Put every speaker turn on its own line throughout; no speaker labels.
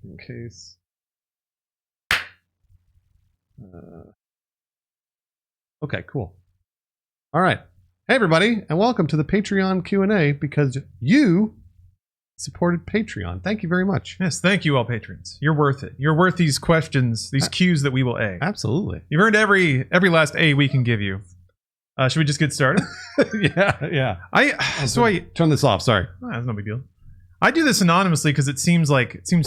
in case. Okay, cool. All right. Hey, everybody, and welcome to the Patreon Q&A because you supported Patreon. Thank you very much.
Yes, thank you all patrons. You're worth it. You're worth these questions, these cues that we will A.
Absolutely.
You've earned every last A we can give you. Should we just get started?
Yeah.
I
Turn this off. Sorry.
that's no big deal. I do this anonymously because it seems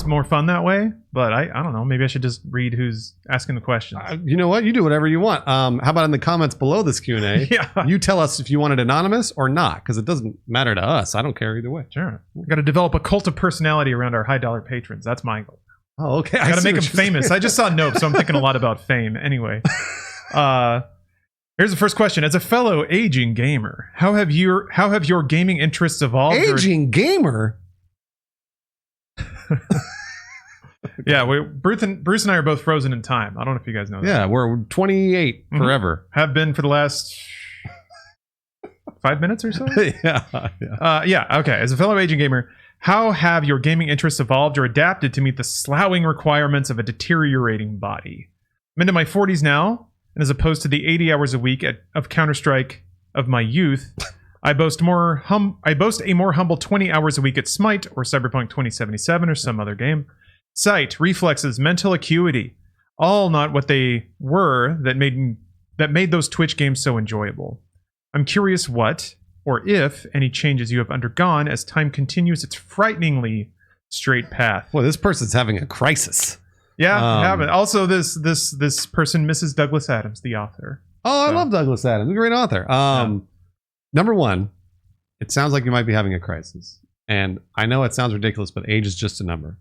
more fun that way. But I don't know. Maybe I should just read who's asking the questions.
You know what? You do whatever you want. How about in the comments below this Q&A?
Yeah.
You tell us if you want it anonymous or not, because it doesn't matter to us. I don't care either way.
Sure. We got to develop a cult of personality around our high dollar patrons. That's my goal.
Oh, okay.
I got to make them famous. I just saw Nope, so I'm thinking a lot about fame. Anyway. Here's the first question. As a fellow aging gamer, how have your gaming interests evolved?
Aging gamer?
Yeah, Bruce and I are both frozen in time. I don't know if you guys know that.
Yeah, we're 28 forever.
Have been for the last 5 minutes or so?
Yeah.
Okay. As a fellow aging gamer, how have your gaming interests evolved or adapted to meet the sloughing requirements of a deteriorating body? I'm into my 40s now, and as opposed to the 80 hours a week of Counter-Strike of my youth, I boast a more humble 20 hours a week at Smite or Cyberpunk 2077 or some other game. Sight, reflexes, mental acuity, all not what they were that made those Twitch games so enjoyable. I'm curious what, or if, any changes you have undergone as time continues its frighteningly straight path.
Well, this person's having a crisis.
Yeah, you have it. Also, this person, Mrs. Douglas Adams, the author.
Oh, I love Douglas Adams. A great author. Number one, it sounds like you might be having a crisis. And I know it sounds ridiculous, but age is just a number.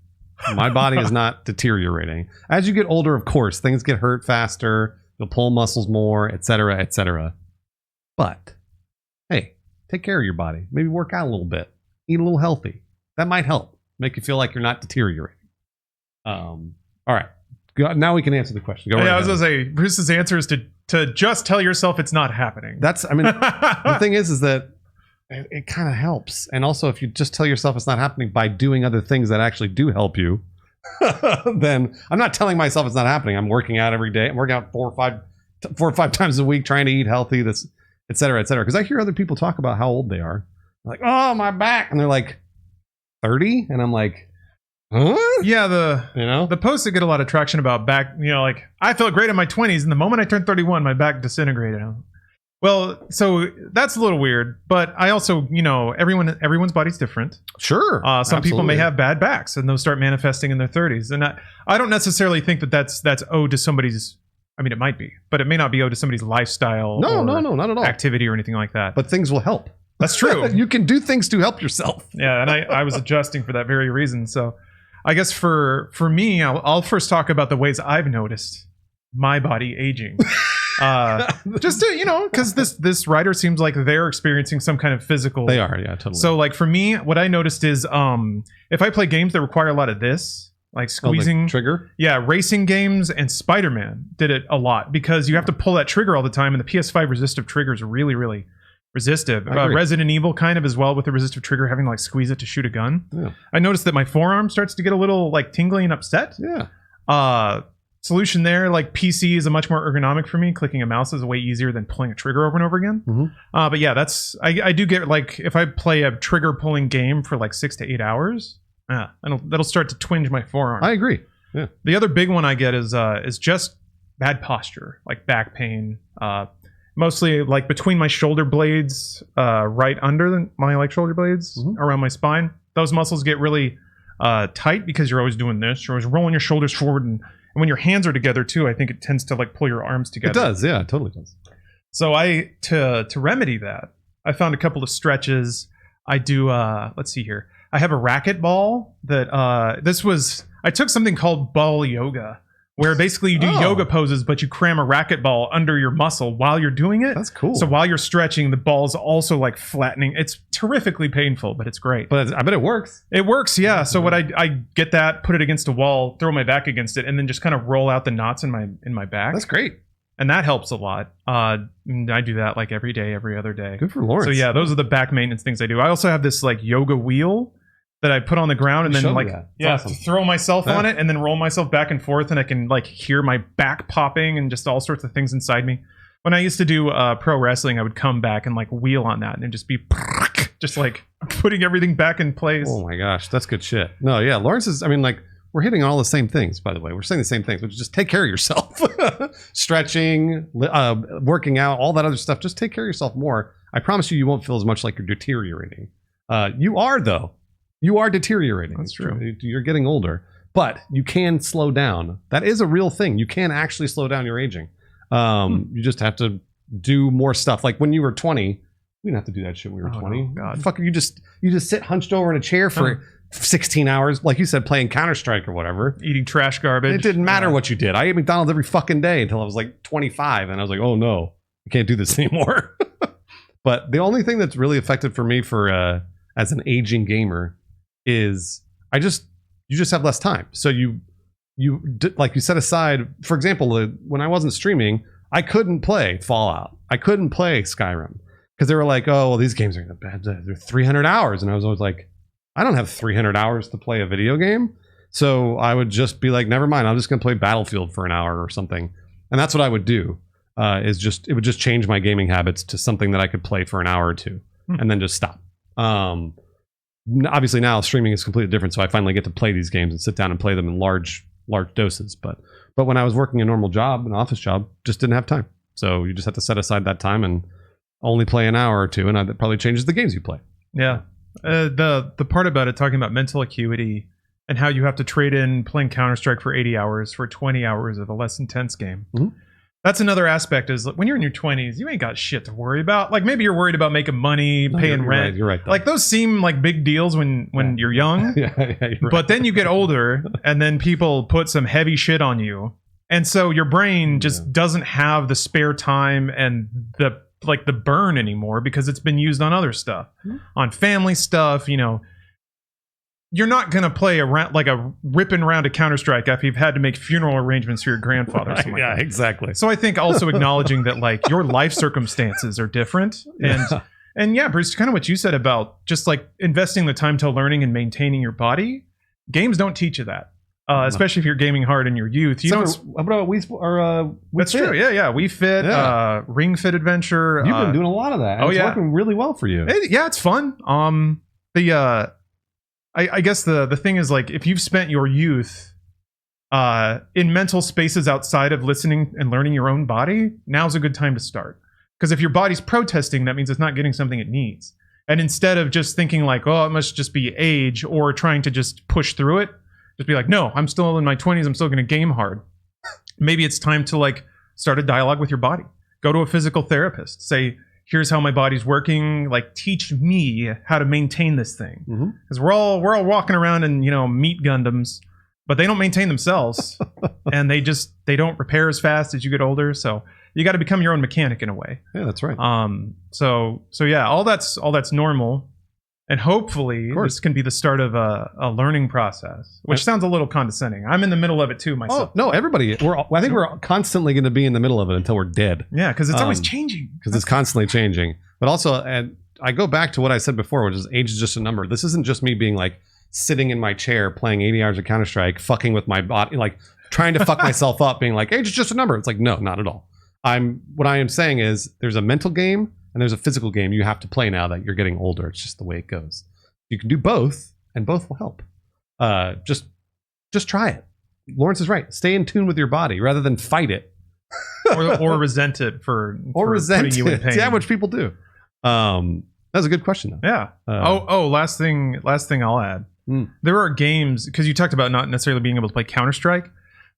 My body is not deteriorating. As you get older, of course, things get hurt faster. You'll pull muscles more, etc., etc. But, hey, take care of your body. Maybe work out a little bit. Eat a little healthy. That might help. Make you feel like you're not deteriorating. All right. Now we can answer the question. Go right
I was going to say, Bruce's answer is to just tell yourself it's not happening.
The thing is that it kind of helps. And also, if you just tell yourself it's not happening by doing other things that actually do help you, then I'm not telling myself it's not happening. I'm working out every day. I'm working out 4 or 5 times a week, trying to eat healthy, this, et cetera, et cetera. Because I hear other people talk about how old they are. Like, oh, my back. And they're like 30. And I'm like, huh?
Yeah, the posts that get a lot of traction about back, like I felt great in my 20s, and the moment I turned 31, my back disintegrated. Well, so that's a little weird, but I also, everyone's body's different.
Sure.
Some people may have bad backs, and those start manifesting in their 30s, and I don't necessarily think that's owed to somebody's. I mean, it might be, but it may not be owed to somebody's lifestyle.
No, not at all.
Activity or anything like that.
But things will help.
That's true.
You can do things to help yourself.
Yeah, and I was adjusting for that very reason. So I guess for me, I'll first talk about the ways I've noticed my body aging. Just to, because this writer seems like they're experiencing some kind of physical.
They are, yeah, totally.
So like for me, what I noticed is if I play games that require a lot of this, like squeezing
trigger.
Yeah, racing games and Spider-Man did it a lot because you have to pull that trigger all the time, and the PS5 resistive trigger is really, really resistive. Resident Evil kind of as well with the resistive trigger, having to like squeeze it to shoot a gun.
Yeah. I
noticed that my forearm starts to get a little like tingly and upset.
Yeah.
Solution there, like PC is a much more ergonomic for me. Clicking a mouse is way easier than pulling a trigger over and over again.
Mm-hmm.
But yeah, I do get like if I play a trigger pulling game for like 6 to 8 hours, that'll start to twinge my forearm.
I agree. Yeah.
The other big one I get is just bad posture, like back pain. Mostly like between my shoulder blades, right under my like shoulder blades, around my spine. Those muscles get really tight because you're always doing this. You're always rolling your shoulders forward, and when your hands are together too, I think it tends to like pull your arms together.
It does, yeah, it totally does.
So to remedy that, I found a couple of stretches. I do. Let's see here. I have a racket ball that I took something called ball yoga, where basically you do yoga poses, but you cram a racquetball under your muscle while you're doing it.
That's cool.
So while you're stretching, the ball's also like flattening. It's terrifically painful, but it's great.
But I bet it works.
It works, yeah. So what I get that, put it against a wall, throw my back against it, and then just kind of roll out the knots in my back.
That's great.
And that helps a lot. I do that like every day, every other day.
Good for Lawrence.
So yeah, those are the back maintenance things I do. I also have this like yoga wheel that I put on the ground and
You
then
showed me
like
that. It's awesome.
throw myself
Yeah.
on it and then roll myself back and forth, and I can like hear my back popping and just all sorts of things inside me. When I used to do pro wrestling, I would come back and like wheel on that and it'd just be just like putting everything back in place.
Oh my gosh, that's good shit. No, yeah, Lawrence is. I mean, like we're hitting all the same things. By the way, we're saying the same things, which is just take care of yourself. Stretching, working out, all that other stuff. Just take care of yourself more. I promise you, you won't feel as much like you're deteriorating. You are though. You are deteriorating.
That's true.
You're getting older, but you can slow down. That is a real thing. You can actually slow down your aging. You just have to do more stuff. Like when you were 20, we didn't have to do that shit when we were 20.
No, God.
Fuck, you just sit hunched over in a chair for 16 hours, like you said, playing Counter-Strike or whatever.
Eating trash garbage.
It didn't matter what you did. I ate McDonald's every fucking day until I was like 25, and I was like, oh no, I can't do this anymore. But the only thing that's really effective for me for as an aging gamer is you just have less time. So like you set aside, for example, when I wasn't streaming, I couldn't play Fallout. I couldn't play Skyrim because they were like, oh, well, these games are bad. They're 300 hours. And I was always like, I don't have 300 hours to play a video game. So I would just be like, never mind. I'm just going to play Battlefield for an hour or something. And that's what I would do. It would just change my gaming habits to something that I could play for an hour or two and then just stop. Obviously now streaming is completely different. So I finally get to play these games and sit down and play them in large doses. But when I was working a normal job, an office job, just didn't have time. So you just have to set aside that time and only play an hour or two. And that probably changes the games you play.
Yeah. The part about it, talking about mental acuity and how you have to trade in playing Counter-Strike for 80 hours for 20 hours of a less intense game.
Mm-hmm.
That's another aspect is when you're in your 20s, you ain't got shit to worry about. Like maybe you're worried about making money, paying
you're
rent.
Right, you're right. Though.
Like those seem like big deals when you're young.
yeah, you're right.
But then you get older and then people put some heavy shit on you. And so your brain just doesn't have the spare time and the burn anymore because it's been used on other stuff, on family stuff. You're not going to play a ripping round of Counter-Strike after you've had to make funeral arrangements for your grandfather. Or something like that.
Exactly.
So I think also acknowledging that like your life circumstances are different. And yeah, Bruce, kind of what you said about just like investing the time to learning and maintaining your body. Games don't teach you that. Especially if you're gaming hard in your youth.
What about Wii
That's
Fit?
true. Yeah. Wii Fit, Ring Fit Adventure.
You've been doing a lot of that. And it's working really well for you.
It's fun. I guess the thing is like if you've spent your youth in mental spaces outside of listening and learning your own body, now's a good time to start. Because if your body's protesting, that means it's not getting something it needs. And instead of just thinking like, oh, it must just be age or trying to just push through it, just be like, no, I'm still in my 20s. I'm still going to game hard. Maybe it's time to like start a dialogue with your body. Go to a physical therapist. Say, here's how my body's working. Like, teach me how to maintain this thing. Because we're all walking around in meat Gundams, but they don't maintain themselves, and they don't repair as fast as you get older. So you got to become your own mechanic in a way.
Yeah, that's right.
So yeah, all that's normal. And hopefully this can be the start of a learning process, which sounds a little condescending. I'm in the middle of it too myself.
Oh, no, everybody. I think we're constantly going to be in the middle of it until we're dead.
Yeah, because it's always changing.
Because it's constantly changing. But also, and I go back to what I said before, which is age is just a number. This isn't just me being like sitting in my chair playing 80 hours of Counter-Strike, fucking with my body, like trying to fuck myself up, being like, age is just a number. It's like, no, not at all. What I am saying is there's a mental game and there's a physical game you have to play now that you're getting older. It's just the way it goes. You can do both, and both will help. Just try it. Lawrence is right. Stay in tune with your body rather than fight it,
or resent it for putting you in pain.
Yeah, which people do. That's a good question, though.
Yeah. Last thing I'll add. There are games, because you talked about not necessarily being able to play Counter-Strike.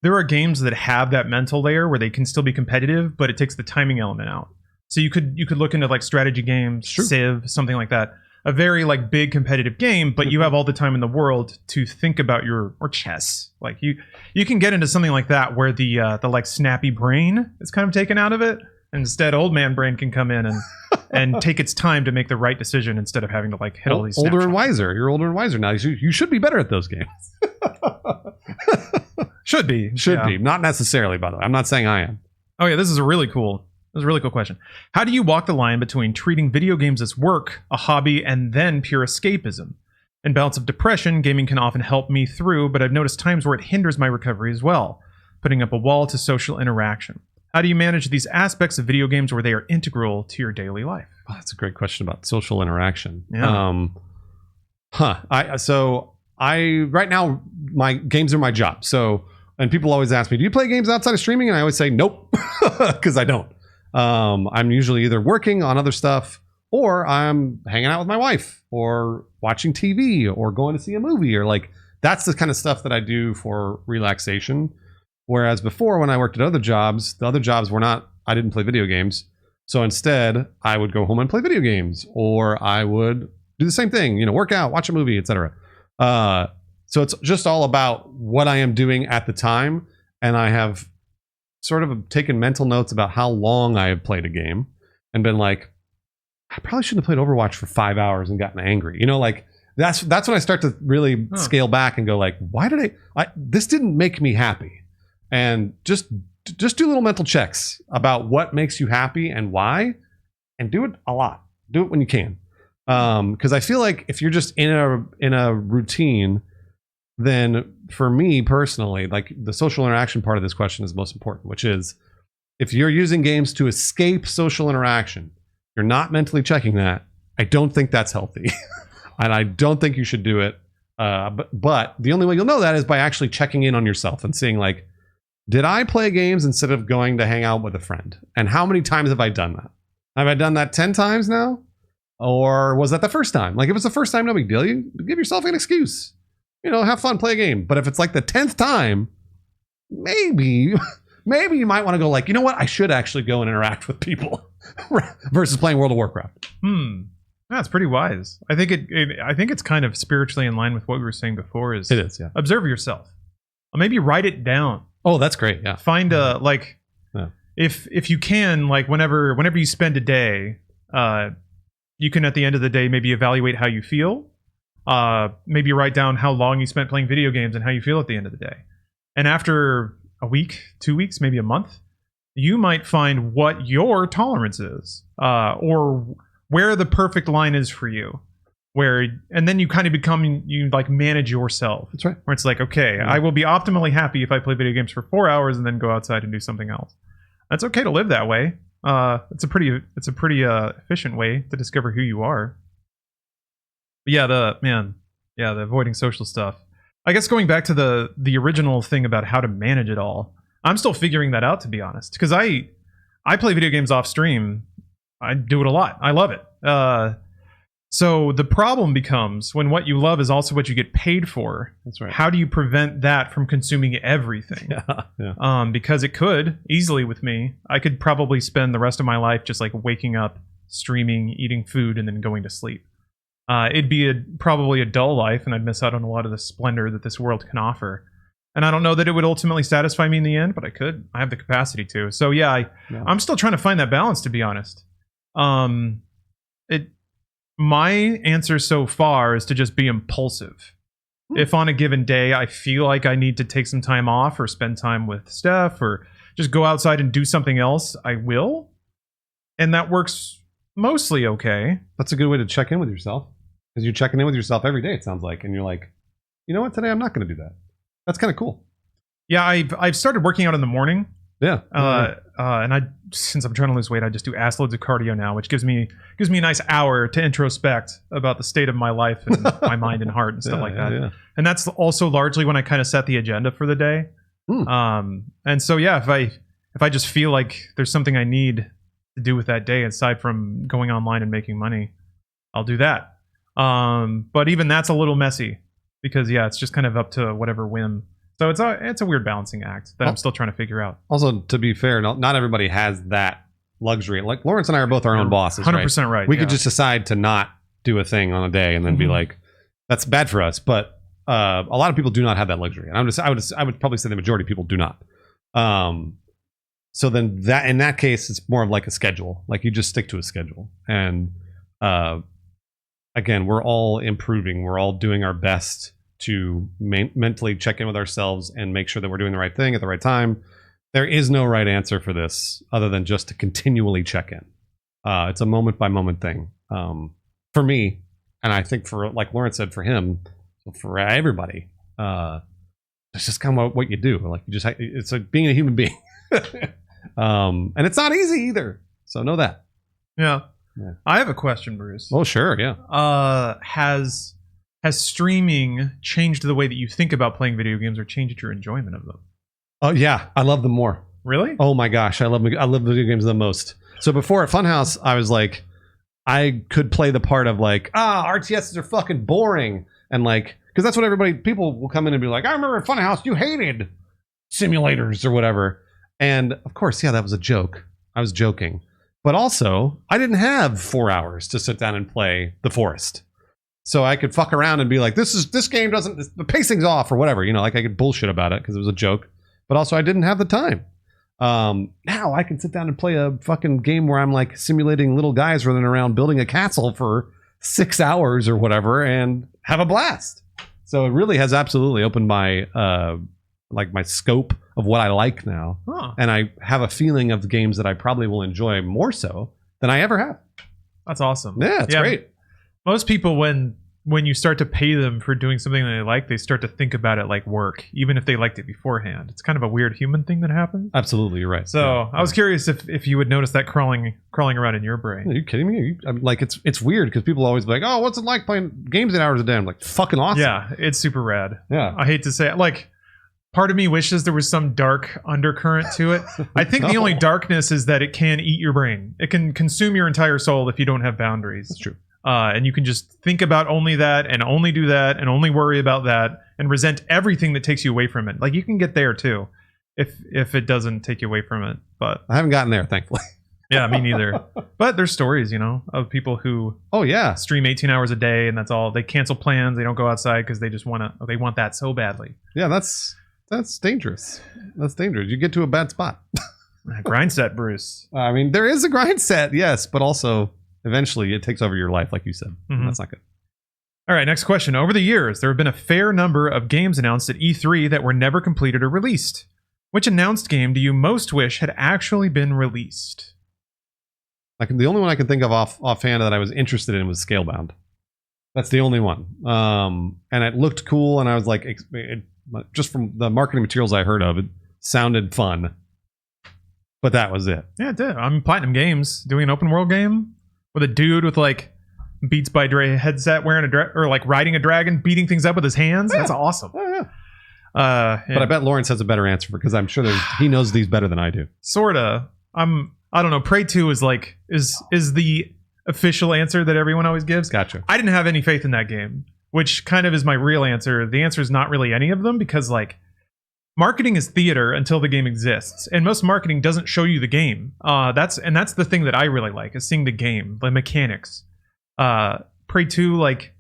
There are games that have that mental layer where they can still be competitive, but it takes the timing element out. So you could look into like strategy games, Civ, something like that. A very like big competitive game, but you have all the time in the world to think about or chess. Like you can get into something like that where the like snappy brain is kind of taken out of it. And instead, old man brain can come in and take its time to make the right decision instead of having to like hit all these.
Older and wiser. You're older and wiser now. You should be better at those games.
Should be.
Not necessarily, by the way. I'm not saying I am.
Oh yeah, this is a really cool question. How do you walk the line between treating video games as work, a hobby, and then pure escapism? In bouts of depression, gaming can often help me through, but I've noticed times where it hinders my recovery as well, putting up a wall to social interaction. How do you manage these aspects of video games where they are integral to your daily life?
Oh, that's a great question about social interaction.
Yeah.
I right now my games are my job. So, and people always ask me, do you play games outside of streaming? And I always say nope, because I don't. I'm usually either working on other stuff, or I'm hanging out with my wife, or watching TV, or going to see a movie, or like that's the kind of stuff that I do for relaxation. Whereas before, when I worked at other jobs, the other jobs were not, I didn't play video games. So instead, I would go home and play video games, or I would do the same thing, work out, watch a movie, etc. So it's just all about what I am doing at the time. And I have sort of taken mental notes about how long I have played a game and been like, I probably shouldn't have played Overwatch for 5 hours and gotten angry. That's when I start to really scale back and go like, why did this didn't make me happy. And just do little mental checks about what makes you happy and why, and do it a lot. Do it when you can. Because I feel like if you're just in a routine, then for me personally, like the social interaction part of this question is most important, which is if you're using games to escape social interaction, you're not mentally checking that. I don't think that's healthy. And I don't think you should do it. But the only way you'll know that is by actually checking in on yourself and seeing like, did I play games instead of going to hang out with a friend? And how many times have I done that? Have I done that 10 times now? Or was that the first time? Like if it's the first time, no big deal. You give yourself an excuse. Have fun, play a game. But if it's like the 10th time, maybe you might want to go like, you know what? I should actually go and interact with people versus playing World of Warcraft.
That's pretty wise. I think it's kind of spiritually in line with what we were saying before.
It is, yeah.
Observe yourself. Or maybe write it down.
Oh, that's great. Yeah.
Find if you can, like whenever you spend a day, you can at the end of the day maybe evaluate how you feel. Maybe write down how long you spent playing video games and how you feel at the end of the day. And after a week, 2 weeks, maybe a month, you might find what your tolerance is, or where the perfect line is for you. And then you kind of manage yourself.
That's right.
Where it's like, okay, I will be optimally happy if I play video games for 4 hours and then go outside and do something else. That's okay to live that way. It's a pretty efficient way to discover who you are. But yeah, the avoiding social stuff. I guess going back to the original thing about how to manage it all, I'm still figuring that out, to be honest. Because I play video games off stream. I do it a lot. I love it. So the problem becomes when what you love is also what you get paid for.
That's right.
How do you prevent that from consuming everything?
Yeah.
Because it could easily with me. I could probably spend the rest of my life just like waking up, streaming, eating food, and then going to sleep. It'd be probably a dull life, and I'd miss out on a lot of the splendor that this world can offer. And I don't know that it would ultimately satisfy me in the end, but I could. I have the capacity to. So I'm still trying to find that balance, to be honest. My answer so far is to just be impulsive. If on a given day I feel like I need to take some time off or spend time with Steph or just go outside and do something else, I will. And that works mostly okay.
That's a good way to check in with yourself. Because you're checking in with yourself every day, it sounds like. And you're like, you know what? Today I'm not going to do that. That's kind of cool.
Yeah, I've started working out in the morning.
Yeah.
And since I'm trying to lose weight, I just do ass loads of cardio now, which gives me a nice hour to introspect about the state of my life and my mind and heart and stuff like that.
Yeah.
And that's also largely when I kind of set the agenda for the day. And so yeah, if I just feel like there's something I need to do with that day aside from going online and making money, I'll do that. But even that's a little messy because it's just kind of up to whatever whim. So it's a weird balancing act that I'm still trying to figure out.
Also, to be fair, not everybody has that luxury. Like Lawrence and I are both our own bosses.
100% right.
We could just decide to not do a thing on a day and then be like, that's bad for us. But a lot of people do not have that luxury, and I would probably say the majority of people do not. So then that in that case, it's more of like a schedule. Like you just stick to a schedule, and again, we're all improving. We're all doing our best to mentally check in with ourselves and make sure that we're doing the right thing at the right time. There is no right answer for this other than just to continually check in. It's a moment by moment thing. For me, And I think for, like Lawrence said, for him, for everybody, it's just kind of what you do. Like, you just, it's like being a human being. And it's not easy either. So know that.
Yeah.
Yeah.
I have a question, Bruce.
Oh, sure. Yeah.
Has streaming changed the way that you think about playing video games or changed your enjoyment of them?
Oh, yeah. I love them more.
Really?
Oh my gosh, I love video games the most. So before at Funhouse, I was like, I could play the part of like, RTSs are fucking boring, and like, because that's what people will come in and be like, I remember at Funhouse you hated simulators or whatever, and of course, yeah, that was a joke. I was joking, but also I didn't have 4 hours to sit down and play The Forest, so I could fuck around and be like, this game doesn't, the pacing's off or whatever, like I could bullshit about it because it was a joke, but also I didn't have the time. Now I can sit down and play a fucking game where I'm like simulating little guys running around building a castle for 6 hours or whatever and have a blast. So it really has absolutely opened my like my scope of what I like now.
Huh.
And I have a feeling of the games that I probably will enjoy more so than I ever have.
That's awesome.
Yeah, it's great.
Most people, when you start to pay them for doing something that they like, they start to think about it like work, even if they liked it beforehand. It's kind of a weird human thing that happens.
Absolutely, you're right.
So
yeah.
I was curious if you would notice that crawling around in your brain.
Are you kidding me? I'm like, it's weird because people always be like, oh, what's it like playing games 8 hours a day? I'm like, fucking awesome.
Yeah, it's super rad.
Yeah.
I hate to say it. Like, part of me wishes there was some dark undercurrent to it. I think the only darkness is that it can eat your brain. It can consume your entire soul if you don't have boundaries.
That's true.
And you can just think about only that and only do that and only worry about that and resent everything that takes you away from it. Like, you can get there too if it doesn't take you away from it. But
I haven't gotten there, thankfully.
yeah, me neither. But there's stories, of people who stream 18 hours a day and that's all. They cancel plans. They don't go outside because they just they want that so badly.
Yeah, that's dangerous. That's dangerous. You get to a bad spot.
Grind set, Bruce.
I mean, there is a grind set, yes, but also eventually it takes over your life, like you said.
Mm-hmm.
That's not good.
All right, next question. Over the years, there have been a fair number of games announced at E3 that were never completed or released. Which announced game do you most wish had actually been released?
The only one I can think of offhand that I was interested in was Scalebound. That's the only one. And it looked cool, and I was like, just from the marketing materials I heard of, it sounded fun. But that was it.
Yeah, it did. I'm Platinum Games doing an open world game with a dude with like Beats by Dre headset, wearing or like riding a dragon, beating things up with his hands. Yeah. That's awesome.
Yeah. But I bet Lawrence has a better answer because I'm sure he knows these better than I do.
Sorta. I don't know. Prey 2 is like is the official answer that everyone always gives.
Gotcha.
I didn't have any faith in that game, which kind of is my real answer. The answer is not really any of them because like marketing is theater until the game exists, and most marketing doesn't show you the game. That's the thing that I really like is seeing the game, the mechanics. Prey 2 like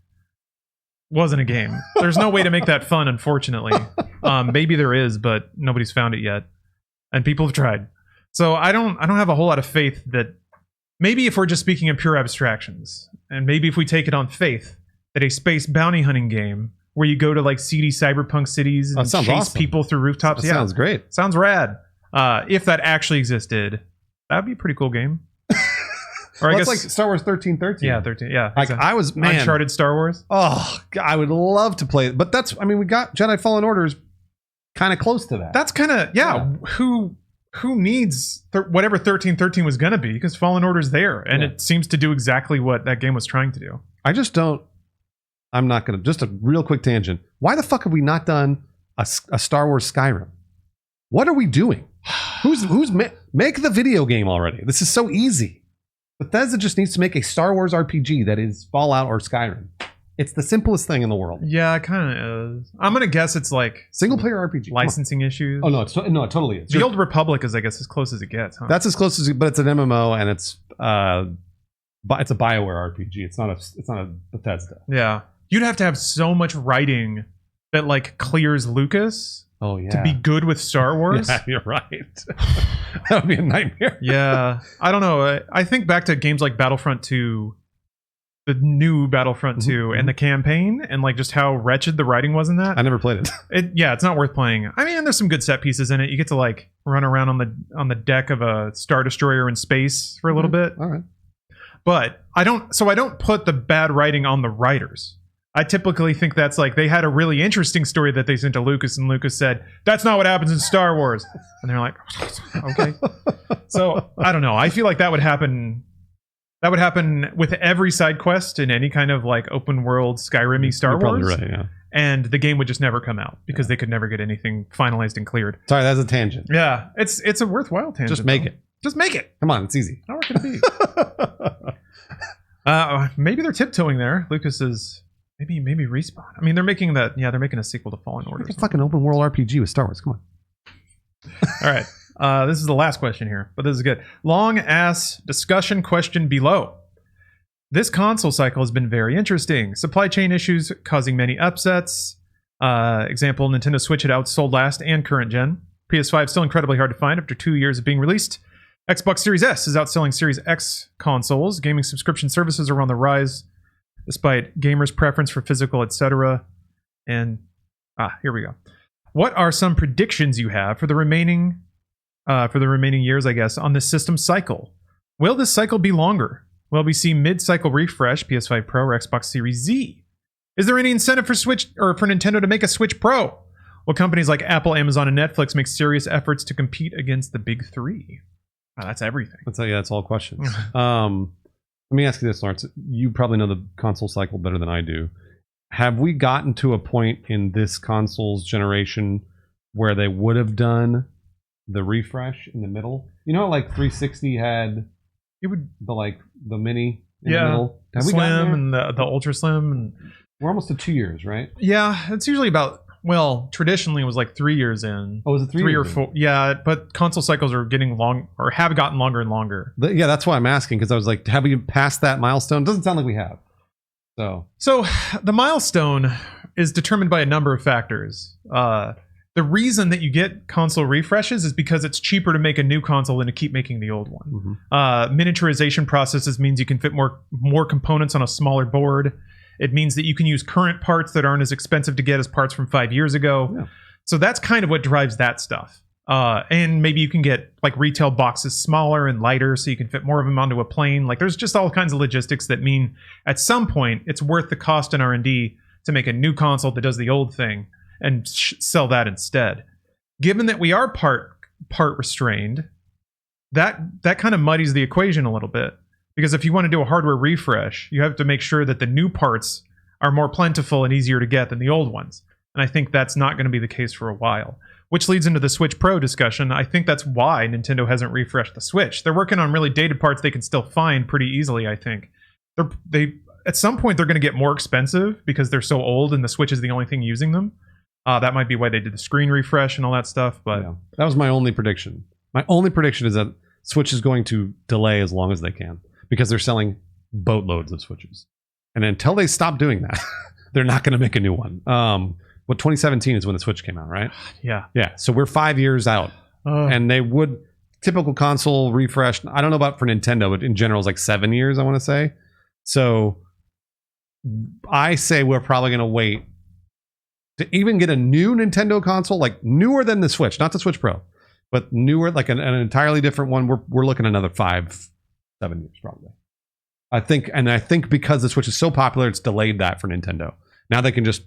wasn't a game. There's no way to make that fun, unfortunately. Maybe there is, but nobody's found it yet, and people have tried. So I don't have a whole lot of faith that maybe if we're just speaking in pure abstractions, and maybe if we take it on faith that a space bounty hunting game where you go to like seedy cyberpunk cities and chase
awesome.
people through rooftops.
That sounds great.
Sounds rad. If that actually existed, that'd be a pretty cool game. Or I guess
like Star Wars 1313.
Yeah, 13. Yeah.
Like I was
Uncharted Star Wars.
Oh, I would love to play it, but we got Jedi Fallen Order's kind of close to that.
That's kind of Who needs whatever 1313 was gonna be? Because Fallen Order's there, and it seems to do exactly what that game was trying to do.
I just don't. I'm not gonna. Just a real quick tangent. Why the fuck have we not done a Star Wars Skyrim? What are we doing? Make the video game already? This is so easy. Bethesda just needs to make a Star Wars RPG that is Fallout or Skyrim. It's the simplest thing in the world.
Yeah, it kind of is. I'm gonna guess it's like
single player RPG
licensing issues.
Oh no, it totally is.
The Old Republic is, I guess, as close as it gets. Huh?
That's as close as, but it's an MMO and it's a BioWare RPG. It's not a Bethesda.
Yeah, you'd have to have so much writing that like clears Lucas.
Oh yeah.
To be good with Star Wars.
Yeah, you're right. That would be a nightmare.
Yeah, I don't know. I think back to games like Battlefront 2. The new Battlefront 2 and the campaign and like just how wretched the writing was in that.
I never played it.
It's not worth playing. I mean, there's some good set pieces in it. You get to like run around on the deck of a Star Destroyer in space for a little bit.
All right.
But I don't put the bad writing on the writers. I typically think that's like they had a really interesting story that they sent to Lucas, and Lucas said, "That's not what happens in Star Wars." And they're like, "Okay." So I don't know. I feel like that would happen. That would happen with every side quest in any kind of like open world Skyrim-y Star
You're probably
Wars,
right, yeah.
and the game would just never come out because they could never get anything finalized and cleared.
Sorry, that's a tangent.
Yeah, it's a worthwhile tangent.
Just make
though.
it.
Just make it.
Come on, it's easy.
How hard can it be? Maybe they're tiptoeing there. Lucas is maybe Respawn. I mean, they're making that. Yeah, they're making a sequel to Fallen Order.
It's a fucking open world RPG with Star Wars. Come on.
All right. This is the last question here, but this is good. Long ass discussion question below. This console cycle has been very interesting. Supply chain issues causing many upsets. Example, Nintendo Switch had outsold last and current gen. PS5 still incredibly hard to find after 2 years of being released. Xbox Series S is outselling Series X consoles. Gaming subscription services are on the rise, despite gamers' preference for physical, etc. And here we go. What are some predictions you have for the remaining years, I guess, on this system cycle? Will this cycle be longer? Will we see mid-cycle refresh, PS5 Pro or Xbox Series Z? Is there any incentive for Switch or for Nintendo to make a Switch Pro? Will companies like Apple, Amazon, and Netflix make serious efforts to compete against the big three? Wow, that's everything.
That's all questions. Let me ask you this, Lawrence. You probably know the console cycle better than I do. Have we gotten to a point in this console's generation where they would have done the refresh in the middle? You know, like 360 had the mini in the middle.
The
Have we gotten
slim
there?
and the ultra slim, and
We're almost to 2 years, right?
yeah, it's usually about. Well, traditionally it was like 3 years in.
Oh, was it 3
or
years in?
4? Yeah, but console cycles are getting long or have gotten longer and longer.
Yeah, that's why I'm asking, because I was like, have we passed that milestone? Doesn't sound like we have.
So the milestone is determined by a number of factors. The reason that you get console refreshes is because it's cheaper to make a new console than to keep making the old one. Miniaturization processes means you can fit more components on a smaller board. It means that you can use current parts that aren't as expensive to get as parts from 5 years ago.
Yeah.
So that's kind of what drives that stuff. And maybe you can get like retail boxes smaller and lighter so you can fit more of them onto a plane. Like there's just all kinds of logistics that mean at some point it's worth the cost in R&D to make a new console that does the old thing and sell that instead. Given that we are part restrained, that kind of muddies the equation a little bit. Because if you want to do a hardware refresh, you have to make sure that the new parts are more plentiful and easier to get than the old ones. And I think that's not going to be the case for a while. Which leads into the Switch Pro discussion. I think that's why Nintendo hasn't refreshed the Switch. They're working on really dated parts they can still find pretty easily, I think. They at some point they're going to get more expensive because they're so old and the Switch is the only thing using them. That might be why they did the screen refresh and all that stuff. But
yeah, that was my only prediction. My only prediction is that Switch is going to delay as long as they can because they're selling boatloads of Switches. And until they stop doing that, they're not going to make a new one. 2017 is when the Switch came out, right?
Yeah.
Yeah. So we're 5 years out. And they would, typical console refresh, I don't know about for Nintendo, but in general, it's like 7 years, I want to say. So I say we're probably going to wait to even get a new Nintendo console, like newer than the Switch, not the Switch Pro, but newer, like an entirely different one. We're looking at another 5-7 years probably. I think because the Switch is so popular, it's delayed that for Nintendo. Now they can just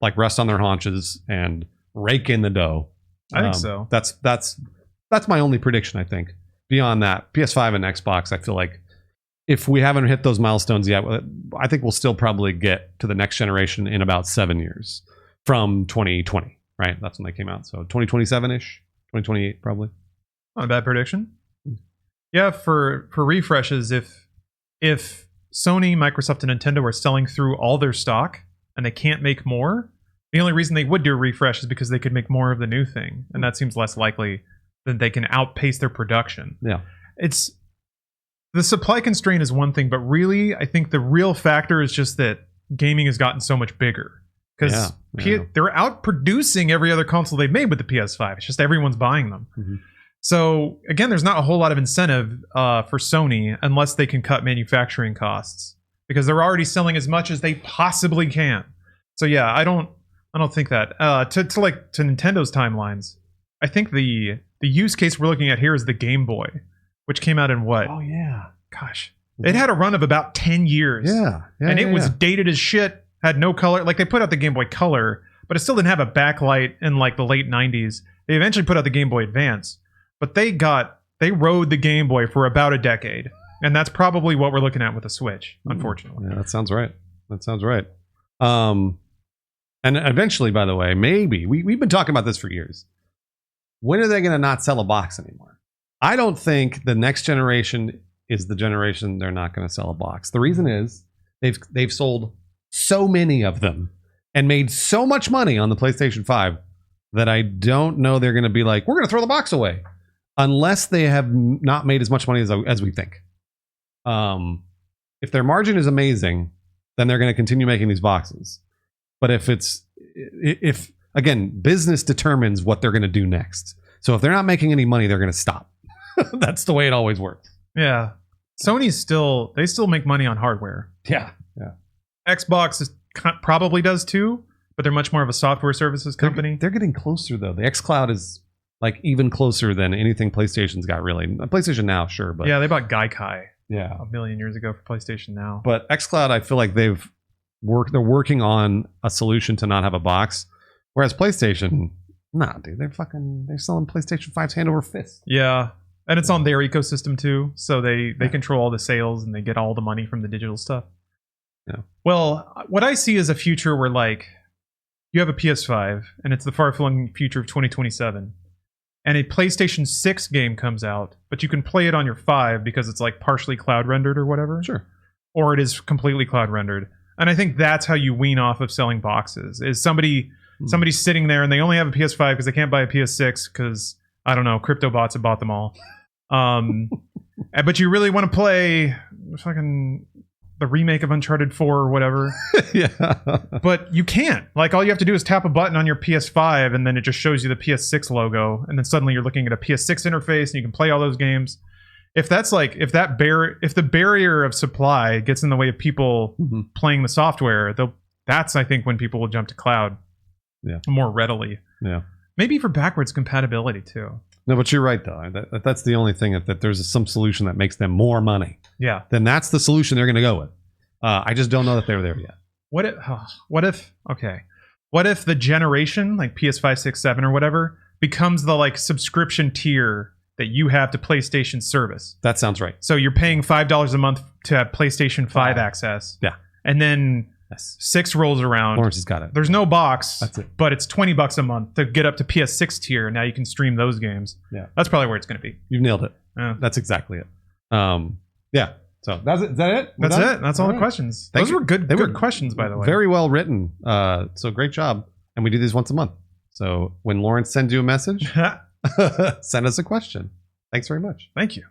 like rest on their haunches and rake in the dough.
I think so.
That's my only prediction. I think beyond that, PS5 and Xbox, I feel like if we haven't hit those milestones yet, I think we'll still probably get to the next generation in about 7 years from 2020. Right, that's when they came out. So 2027-ish, 2028 probably.
Not a bad prediction. Yeah, for refreshes, if Sony, Microsoft, and Nintendo are selling through all their stock and they can't make more, the only reason they would do a refresh is because they could make more of the new thing, and that seems less likely than they can outpace their production.
Yeah,
it's the supply constraint is one thing, but really, I think the real factor is just that gaming has gotten so much bigger because they're out producing every other console they've made with the PS5. It's just everyone's buying them. Mm-hmm. So again, there's not a whole lot of incentive for Sony unless they can cut manufacturing costs because they're already selling as much as they possibly can. So yeah, I don't think that to Nintendo's timelines. I think the use case we're looking at here is the Game Boy, which came out in what?
Oh yeah,
gosh, It had a run of about 10 years.
Yeah.
And it was dated as shit, had no color. Like, they put out the Game Boy Color, but it still didn't have a backlight in like the late 90s. They eventually put out the Game Boy Advance, but they rode the Game Boy for about a decade. And that's probably what we're looking at with the Switch, unfortunately.
Yeah, that sounds right. And eventually, by the way, maybe we've been talking about this for years. When are they going to not sell a box anymore? I don't think the next generation is the generation they're not going to sell a box. The reason is they've sold so many of them and made so much money on the PlayStation 5 that I don't know they're going to be like, we're going to throw the box away, unless they have not made as much money as we think. If their margin is amazing, then they're going to continue making these boxes. But if again, business determines what they're going to do next. So if they're not making any money, they're going to stop. That's the way it always works.
Yeah. Sony's still make money on hardware.
Yeah.
Xbox probably does too, but they're much more of a software services company.
They're getting closer though. The xCloud is like even closer than anything PlayStation's got really. PlayStation Now, sure, but
yeah, they bought Gaikai
yeah,
a million years ago for PlayStation Now.
But xCloud, I feel like they're working on a solution to not have a box. Whereas PlayStation, nah, dude, they're selling PlayStation 5's hand over fist.
Yeah. And it's on their ecosystem too. So they control all the sales and they get all the money from the digital stuff.
Yeah.
Well, what I see is a future where like you have a PS5 and it's the far-flung future of 2027. And a PlayStation 6 game comes out, but you can play it on your 5 because it's like partially cloud rendered or whatever.
Sure.
Or it is completely cloud rendered. And I think that's how you wean off of selling boxes. Is somebody's sitting there and they only have a PS5 because they can't buy a PS6 because, I don't know, crypto bots have bought them all. But you really want to play fucking the remake of Uncharted 4 or whatever.
Yeah.
But you can't. Like, all you have to do is tap a button on your PS5 and then it just shows you the PS6 logo. And then suddenly you're looking at a PS6 interface and you can play all those games. If the barrier of supply gets in the way of people playing the software, that's, I think, when people will jump to cloud more readily.
Yeah.
Maybe for backwards compatibility too.
No, but you're right though. That's the only thing that there's some solution that makes them more money.
Yeah.
Then that's the solution they're going to go with. I just don't know that they're there yet.
What if the generation like PS5, 6, 7 or whatever becomes the like subscription tier that you have to PlayStation service?
That sounds right.
So you're paying $5 a month to have PlayStation 5 access.
Yeah.
And then 6 rolls around.
Lawrence has got it.
There's no box.
That's it.
But it's $20 a month to get up to PS6 tier. Now you can stream those games.
Yeah.
That's probably where it's going to be.
You've nailed it.
Yeah.
That's exactly it. Yeah. So that's it. Is that it?
That's it. That's all the questions. Those were good. They were good questions, by the way.
Very well written. So great job. And we do these once a month. So when Lawrence sends you a message, send us a question. Thanks very much.
Thank you.